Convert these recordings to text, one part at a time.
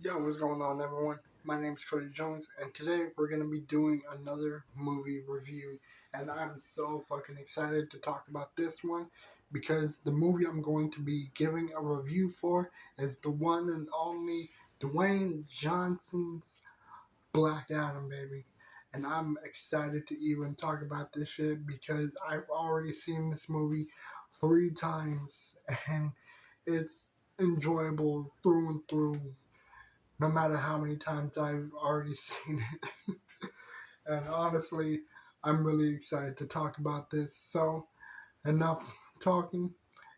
Yo, what's going on, everyone? My name is Cody Jones, and today we're going to be doing another movie review. And I'm so fucking excited to talk about this one because the movie I'm going to be giving a review for is the one and only Dwayne Johnson's Black Adam, baby. And I'm excited to even talk about this shit because I've already seen this movie 3 times and it's enjoyable through and through no matter how many times I've already seen it. And honestly, I'm really excited to talk about this. So, enough talking,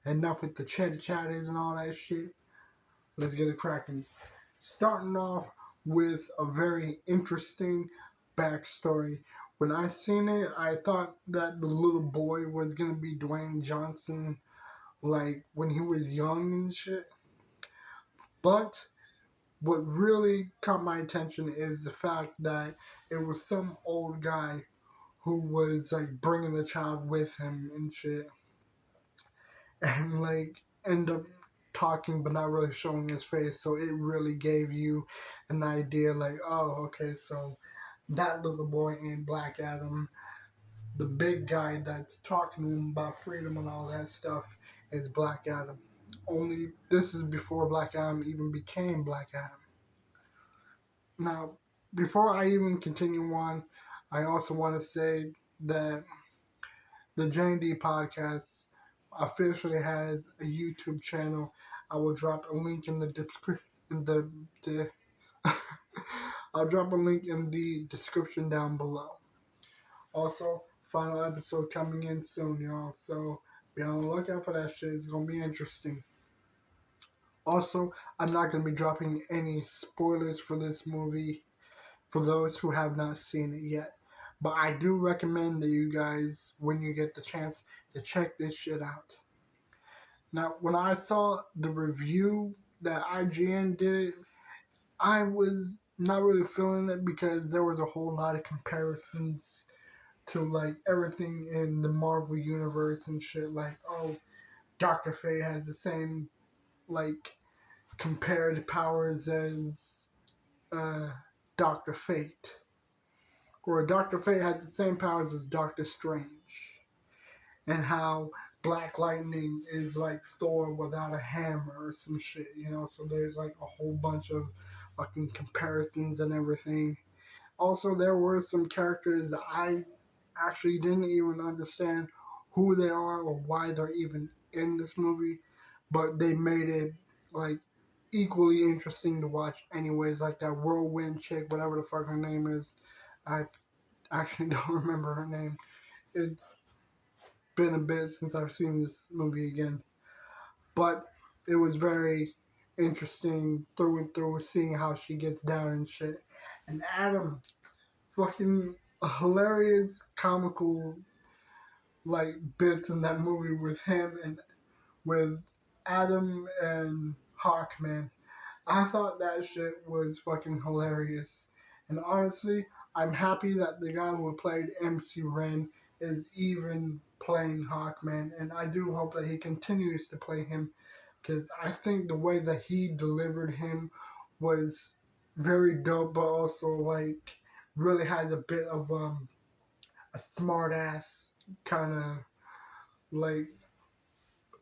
enough with the chatter chatters and all that shit. Let's get it cracking. Starting off with a very interesting backstory. When I seen it, I thought that the little boy was gonna be Dwayne Johnson, like when he was young and shit. But what really caught my attention is the fact that it was some old guy who was like bringing the child with him and shit, and like end up talking but not really showing his face. So it really gave you an idea, like, oh, okay, so that little boy in Black Adam, the big guy that's talking to him about freedom and all that stuff, is Black Adam. Only this is before Black Adam even became Black Adam. Now, before I even continue on, I also want to say that the J&D podcast officially has a YouTube channel. I will drop a link in the description. The I'll drop a link in the description down below. Also, final episode coming in soon, y'all. So be on the lookout for that shit. It's gonna be interesting. Also, I'm not gonna be dropping any spoilers for this movie for those who have not seen it yet. But I do recommend that you guys, when you get the chance, to check this shit out. Now, when I saw the review that IGN did, I was not really feeling it because there was a whole lot of comparisons to like everything in the Marvel universe and shit. Like, oh, Dr. Fate has the same like compared powers as uh, Dr. Fate. Where Dr. Fate has the same powers as Doctor Strange, and how Black Lightning is like Thor without a hammer or some shit, you know? So there's like a whole bunch of fucking comparisons and everything. Also, there were some characters that I actually didn't even understand who they are or why they're even in this movie, but they made it like equally interesting to watch anyways, like that whirlwind chick, whatever the fuck her name is. I actually don't remember her name. It's been a bit since I've seen this movie again. But it was very interesting through and through seeing how she gets down and shit. And Adam, fucking hilarious comical like bits in that movie with him and with Adam and Hawkman. I thought that shit was fucking hilarious. And honestly, I'm happy that the guy who played MC Ren is even playing Hawkman. And I do hope that he continues to play him because I think the way that he delivered him was very dope, but also like really has a bit of a smart ass kind of like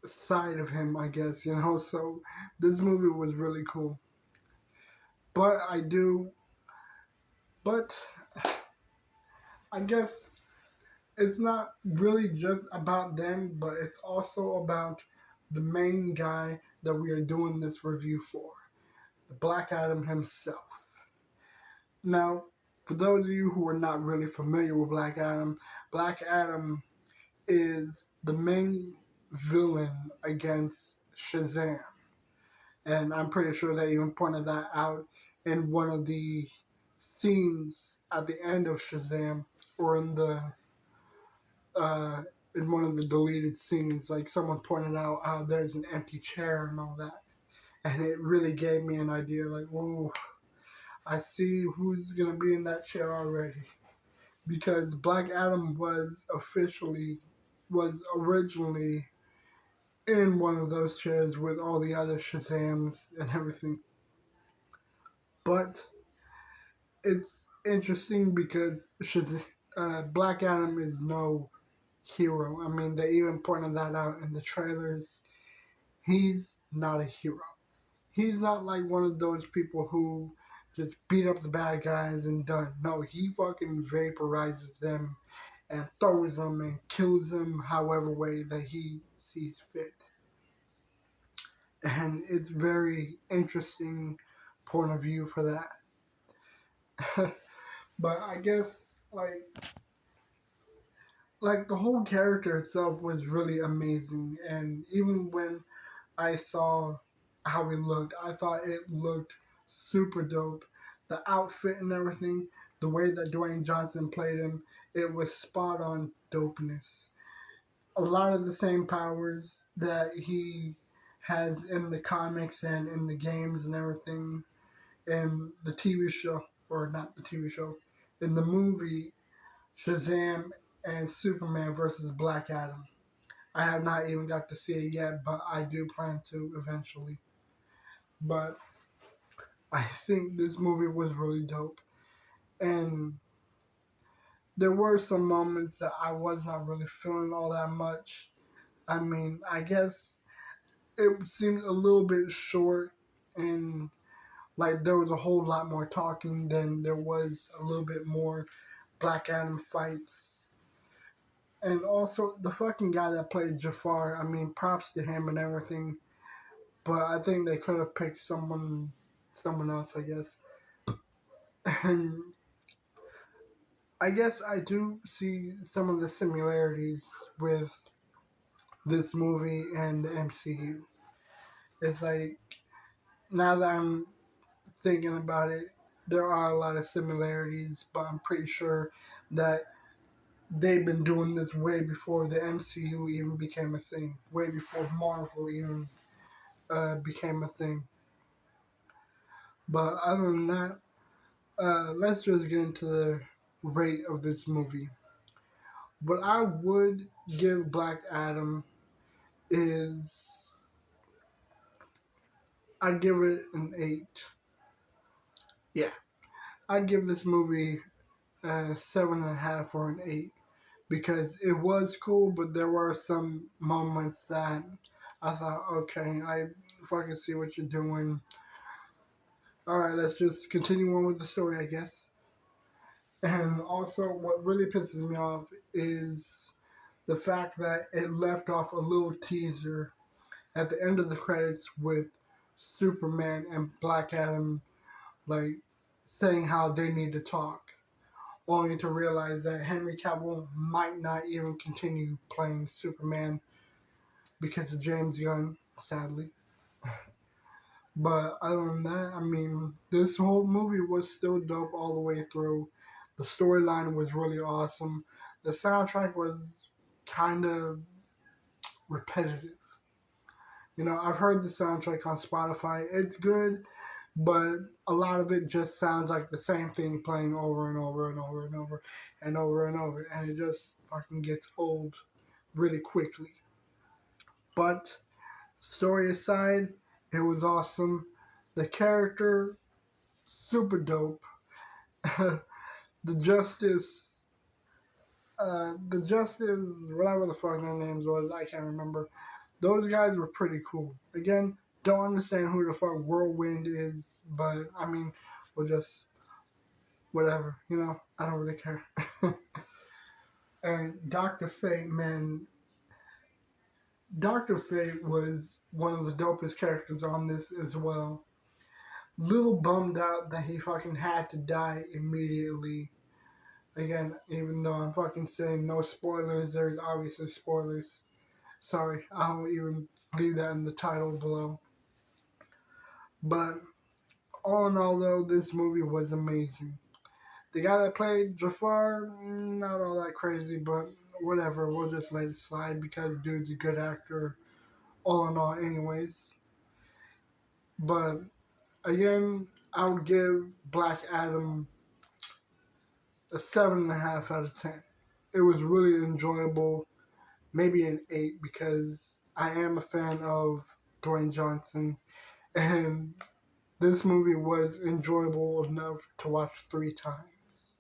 side of him, I guess, you know. So this movie was really cool. But I do But I guess it's not really just about them, but it's also about the main guy that we are doing this review for, the Black Adam himself. Now, for those of you who are not really familiar with Black Adam is the main villain against Shazam. And I'm pretty sure they even pointed that out in one of the scenes at the end of Shazam, or uh, in one of the deleted scenes. Like someone pointed out how there's an empty chair and all that, and it really gave me an idea. Like, whoa, I see who's gonna be in that chair already, because Black Adam was originally in one of those chairs with all the other Shazams and everything. But it's interesting because Black Adam is no hero. I mean, they even pointed that out in the trailers. He's not a hero. He's not like one of those people who just beat up the bad guys and done. No, he fucking vaporizes them and throws them and kills them however way that he sees fit. And it's very interesting point of view for that. But I guess like the whole character itself was really amazing, and even when I saw how he looked, I thought it looked super dope. The outfit and everything, the way that Dwayne Johnson played him, it was spot on dopeness. A lot of the same powers that he has in the comics and in the games and everything, in the TV show, or not the TV show, in the movie Shazam and Superman versus Black Adam. I have not even got to see it yet, but I do plan to eventually. But I think this movie was really dope. And there were some moments that I was not really feeling all that much. I mean, I guess it seemed a little bit short, and like there was a whole lot more talking than there was a little bit more Black Adam fights. And also the fucking guy that played Jafar, I mean, props to him and everything, but I think they could have picked someone else, I guess. And I guess I do see some of the similarities with this movie and the MCU. It's like, now that I'm thinking about it, there are a lot of similarities, but I'm pretty sure that they've been doing this way before the MCU even became a thing, way before Marvel even became a thing. But other than that, let's just get into the rate of this movie. What I would give Black Adam is, I'd give it an 8. Yeah, I'd give this movie a 7.5 or an 8 because it was cool, but there were some moments that I thought, okay, I fucking see what you're doing. Alright, let's just continue on with the story, I guess. And also, what really pisses me off is the fact that it left off a little teaser at the end of the credits with Superman and Black Adam, like, saying how they need to talk, only to realize that Henry Cavill might not even continue playing Superman because of James Gunn, sadly. But other than that, I mean, this whole movie was still dope all the way through. The storyline was really awesome. The soundtrack was kind of repetitive. You know, I've heard the soundtrack on Spotify. It's good, but a lot of it just sounds like the same thing playing over and over and over and over and over and over, and it just fucking gets old really quickly. But story aside, it was awesome. The character, super dope. the Justice, whatever the fuck their names was, I can't remember. Those guys were pretty cool. Again, don't understand who the fuck Whirlwind is, but I mean, we'll just whatever, you know. I don't really care. And Dr. Fate, man, Dr. Fate was one of the dopest characters on this as well. Little bummed out that he fucking had to die immediately. Again, even though I'm fucking saying no spoilers, there's obviously spoilers. Sorry, I'll even leave that in the title below. But all in all, though, this movie was amazing. The guy that played Jafar, not all that crazy, but whatever. We'll just let it slide because dude's a good actor, all in all, anyways. But again, I would give Black Adam a 7.5 out of 10. It was really enjoyable. Maybe an 8 because I am a fan of Dwayne Johnson, and this movie was enjoyable enough to watch 3 times.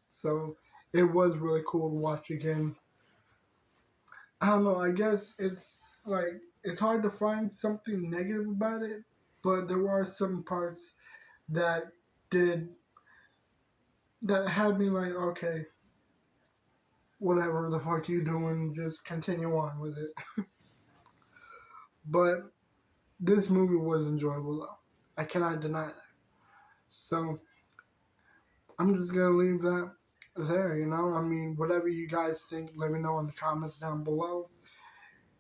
So it was really cool to watch again. I don't know, I guess it's hard to find something negative about it, but there were some parts that did that had me like, okay, whatever the fuck you doing, just continue on with it. But this movie was enjoyable though. I cannot deny that. So I'm just gonna leave that there, I mean, whatever you guys think, let me know in the comments down below.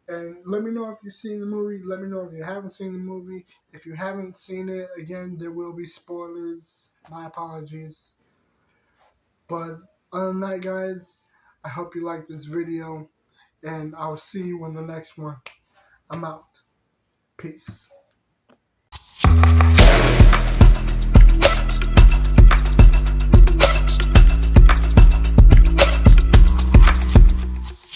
And let me know if you've seen the movie. Let me know if you haven't seen the movie. If you haven't seen it, again, there will be spoilers. My apologies. But other than that, guys, I hope you liked this video. And I'll see you in the next one. I'm out. Peace.